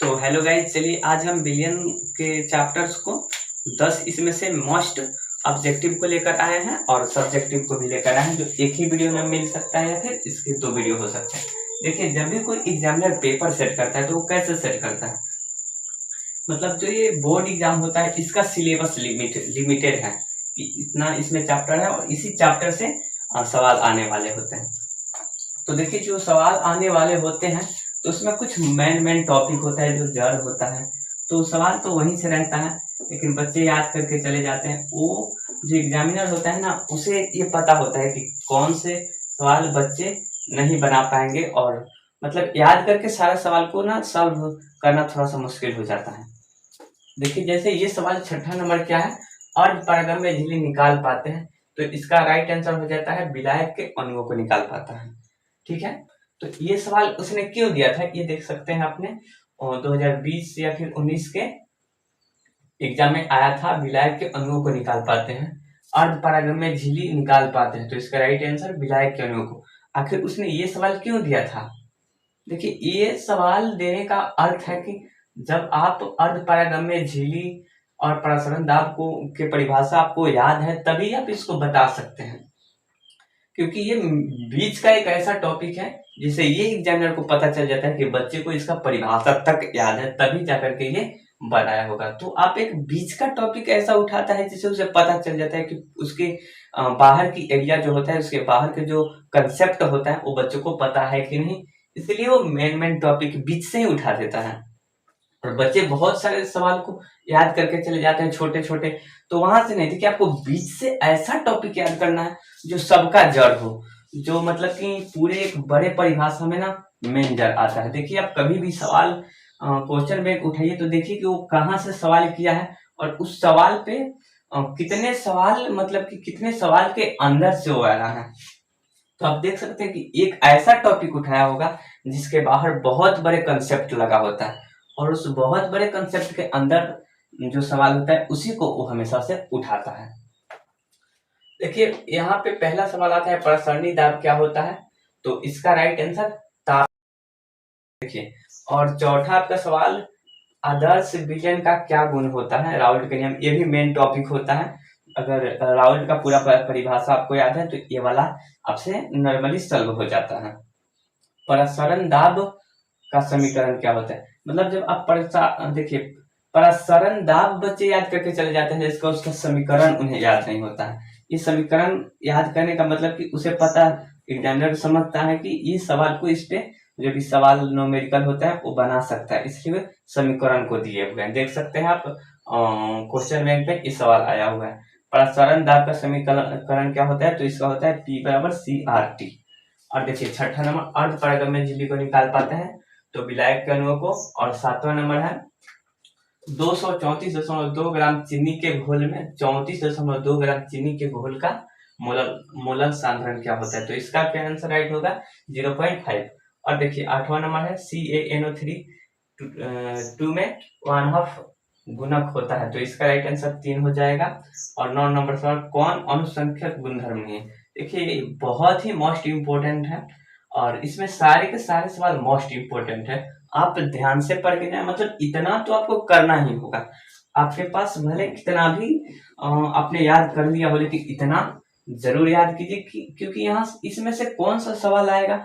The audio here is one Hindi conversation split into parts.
तो हेलो गाइस, चलिए आज हम बिलियन के चैप्टर्स को 10 इसमें से मोस्ट ऑब्जेक्टिव को लेकर आए हैं और सब्जेक्टिव को भी लेकर आए हैं, जो एक ही वीडियो में मिल सकता है या फिर इसके 2 वीडियो हो सकते हैं। देखिए, जब भी कोई एग्जामिनर पेपर सेट करता है तो वो कैसे सेट करता है, मतलब जो ये बोर्ड एग्जाम होता है इसका सिलेबस लिमिटेड है कि इतना इसमें चैप्टर है और इसी चैप्टर से सवाल आने वाले होते हैं। तो देखिए, जो सवाल आने वाले होते हैं तो उसमें कुछ मेन टॉपिक होता है, जो जड़ होता है, तो सवाल तो वहीं से रहता है, लेकिन बच्चे याद करके चले जाते हैं। वो जो एग्जामिनर होता है ना, उसे ये पता होता है कि कौन से सवाल बच्चे नहीं बना पाएंगे, और मतलब याद करके सारे सवाल को ना सॉल्व करना थोड़ा सा मुश्किल हो जाता है। देखिए, जैसे ये सवाल छठा नंबर क्या है, अर्ध पारगम्य में झिल्ली निकाल पाते हैं, तो इसका राइट आंसर हो जाता है विलायक के अणुओं को निकाल पाता है। ठीक है, तो ये सवाल उसने क्यों दिया था ये देख सकते हैं आपने, 2020 या फिर 19 के एग्जाम में आया था, विलायक के अणुओं को निकाल पाते हैं, अर्ध पारगम्य में झिल्ली निकाल पाते हैं, तो इसका राइट आंसर विलायक के अणुओं को। आखिर उसने ये सवाल क्यों दिया था? देखिए, ये सवाल देने का अर्थ है कि जब आप अर्ध पारगम्य झिल्ली और प्रसरण दाब को के परिभाषा आपको याद है, तभी आप इसको बता सकते हैं, क्योंकि ये बीच का एक ऐसा टॉपिक है जिसे ये एग्जामिनर को पता चल जाता है कि बच्चे को इसका परिभाषा तक याद है, तभी जाकर के ये बनाया होगा। तो आप एक बीच का टॉपिक ऐसा उठाता है जिसे उसे पता चल जाता है कि उसके बाहर की एरिया जो होता है, उसके बाहर के जो कंसेप्ट होता है वो बच्चों को पता है कि नहीं, इसलिए वो मेन टॉपिक बीच से ही उठा देता है। और बच्चे बहुत सारे सवाल को याद करके चले जाते हैं छोटे छोटे, तो वहां से नहीं, देखिए आपको बीच से ऐसा टॉपिक याद करना है जो सबका जड़ हो, जो मतलब कि पूरे एक बड़े परिभाषा में ना मेन जड़ आता है। देखिए, आप कभी भी सवाल क्वेश्चन बैंक उठाइए तो देखिए कि वो कहाँ से सवाल किया है, और उस सवाल पे कितने सवाल, मतलब कि कितने सवाल के अंदर से वो आया है। तो आप देख सकते हैं कि एक ऐसा टॉपिक उठाया होगा जिसके बाहर बहुत बड़े कंसेप्ट लगा होता है, और उस बहुत बड़े कंसेप्ट के अंदर जो सवाल होता है उसी को वो हमेशा से उठाता है। देखिए, यहाँ पे पहला सवाल आता है, प्रसरणी दाब क्या होता है, तो इसका राइट आंसर ताप। देखिए, और चौथा आपका सवाल, आदर्श विलयन का क्या गुण होता है, राउल्ट के नियम, ये भी मेन टॉपिक होता है। अगर राउल्ट का पूरा परिभाषा आपको याद है तो ये वाला आपसे नॉर्मली सॉल्व हो जाता है। प्रसरण दाब का समीकरण क्या होता है, मतलब जब आप देखिए, प्रसरण दाब बच्चे याद करके चले जाते हैं, जिसका उसका समीकरण उन्हें याद नहीं होता है। ये समीकरण याद करने का मतलब कि उसे पता, एग्जामिनर समझता है कि ये सवाल को इस पे जो भी सवाल न्यूमेरिकल होता है वो बना सकता है, इसलिए समीकरण को दिए हुए हैं। देख सकते हैं आप क्वेश्चन बैंक पे ये सवाल आया हुआ है, प्रसरण दाब का समीकरण क्या होता है, तो इसका होता है P बराबर CRT। और देखिए, छठा नंबर, अर्ध पारगम्य झिल्ली को निकाल पाते हैं, तो विलायक के अणुओं को। और सातवां नंबर है, 234.2 ग्राम चीनी के घोल में 34.2 ग्राम चीनी के घोल का मोलर सांद्रण क्या होता है, तो इसका क्या आंसर राइट होगा 0.5। और देखिए, आठवां नंबर है, CaNO3 2 में 1/2 गुणक होता है, तो इसका राइट आंसर 3 हो जाएगा। और 9 नंबर सवाल, कौन अनुसंख्यक गुणधर्म नहीं है, देखिए बहुत ही मोस्ट इम्पोर्टेंट है, और इसमें सारे के सारे सवाल मोस्ट इम्पोर्टेंट है। आप ध्यान से पढ़ के जाए, मतलब इतना तो आपको करना ही होगा। आपके पास भले कितना भी आपने याद कर लिया हो, लेकिन इतना जरूर याद कीजिए क्योंकि यहाँ इसमें से कौन सा सवाल आएगा,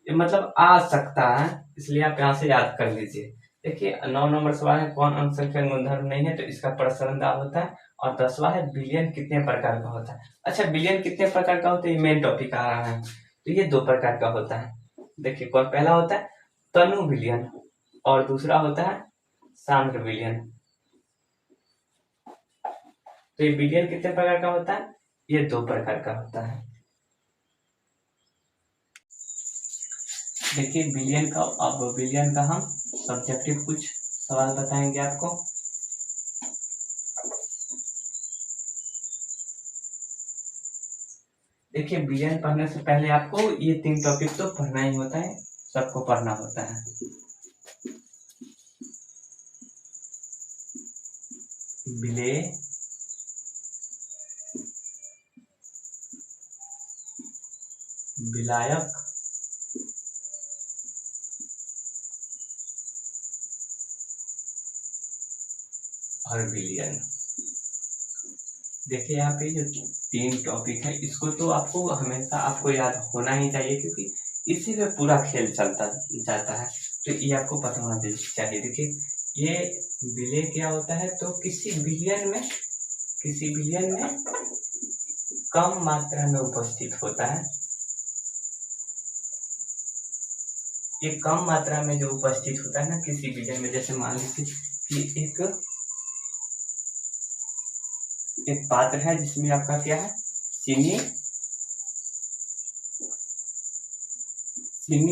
मतलब आ सकता है, इसलिए आप यहाँ से याद कर लीजिए। देखिए, 9 नंबर सवाल है, कौन अनुसंख्यक गुणधर्म नहीं है, तो इसका प्रसरण दाब होता है। और 10वां है, बिलियन कितने प्रकार का होता है। अच्छा, बिलियन कितने प्रकार का होता है, ये मेन टॉपिक आ रहा है, तो ये 2 प्रकार का होता है। देखिए, कौन पहला होता है, तनु विलयन, और दूसरा होता है सांद्र विलयन। तो ये विलयन कितने प्रकार का होता है, ये 2 प्रकार का होता है। देखिए, विलयन का, अब विलयन का हम सब्जेक्टिव कुछ सवाल बताएंगे आपको। देखिए, विलयन पढ़ने से पहले आपको ये 3 टॉपिक तो पढ़ना ही होता है, सबको पढ़ना होता है। विलेय, विलायक, और बिलियन। देखिए यहाँ पे जो 3 टॉपिक है इसको तो आपको हमेशा आपको याद होना ही चाहिए, क्योंकि इसी पे पूरा खेल चलता जाता है, तो ये आपको पता होना चाहिए। देखिए ये विलय क्या होता है, तो किसी बिलियन में कम मात्रा में उपस्थित होता है। ये कम मात्रा में जो उपस्थित होता है ना किसी बिलियन में, जैसे मान लीजिए कि एक पात्र है जिसमें आपका क्या है, चीनी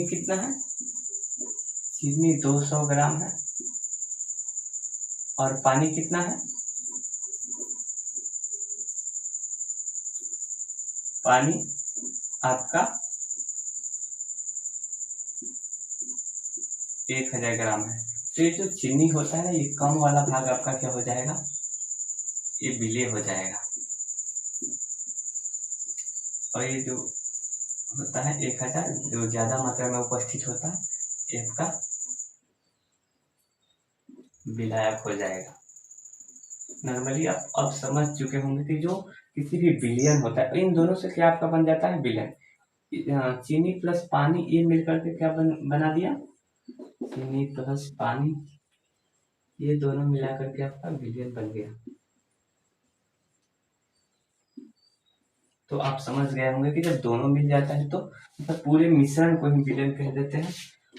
कितना है, चीनी 200 ग्राम है, और पानी कितना है, पानी आपका 1000 ग्राम है। तो ये जो चीनी होता है ना, ये कम वाला भाग आपका क्या हो जाएगा, ये विलय हो जाएगा, और ये जो होता है 1000 जो ज्यादा मात्रा में उपस्थित होता है, ये आपका विलायक हो जाएगा। नॉर्मली आप अब समझ चुके होंगे कि जो किसी भी विलयन होता है, इन दोनों से क्या आपका बन जाता है, विलयन। चीनी प्लस पानी ये मिलकर के क्या बना दिया, चीनी प्लस पानी, ये दोनों मिला करके आपका विलयन बन गया। तो आप समझ गए होंगे कि जब दोनों मिल जाता है तो मतलब पूरे मिश्रण को ही विलयन कह देते हैं,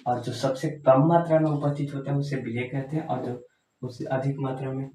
और जो सबसे कम मात्रा में उपस्थित होता है उसे विलय कहते हैं, और जो उससे अधिक मात्रा में